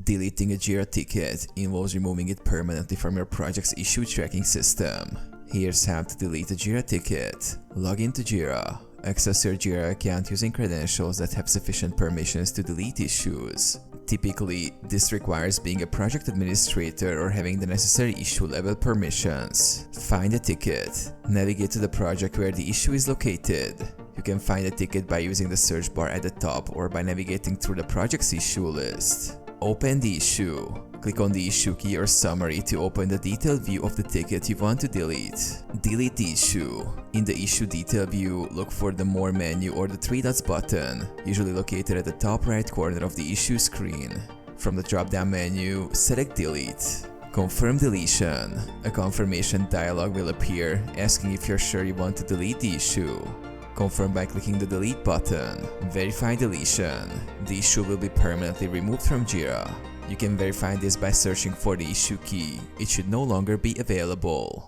Deleting a Jira ticket involves removing it permanently from your project's issue tracking system. Here's how to delete a Jira ticket. Log into Jira. Access your Jira account using credentials that have sufficient permissions to delete issues. Typically, this requires being a project administrator or having the necessary issue level permissions. Find a ticket. Navigate to the project where the issue is located. You can find a ticket by using the search bar at the top or by navigating through the project's issue list. Open the issue. Click on the issue key or summary to open the detailed view of the ticket you want to delete. Delete the issue. In the issue detail view, look for the More menu or the three dots button, usually located at the top right corner of the issue screen. From the drop-down menu, select Delete. Confirm deletion. A confirmation dialog will appear asking if you're sure you want to delete the issue. Confirm by clicking the Delete button. Verify deletion. The issue will be permanently removed from Jira. You can verify this by searching for the issue key. It should no longer be available.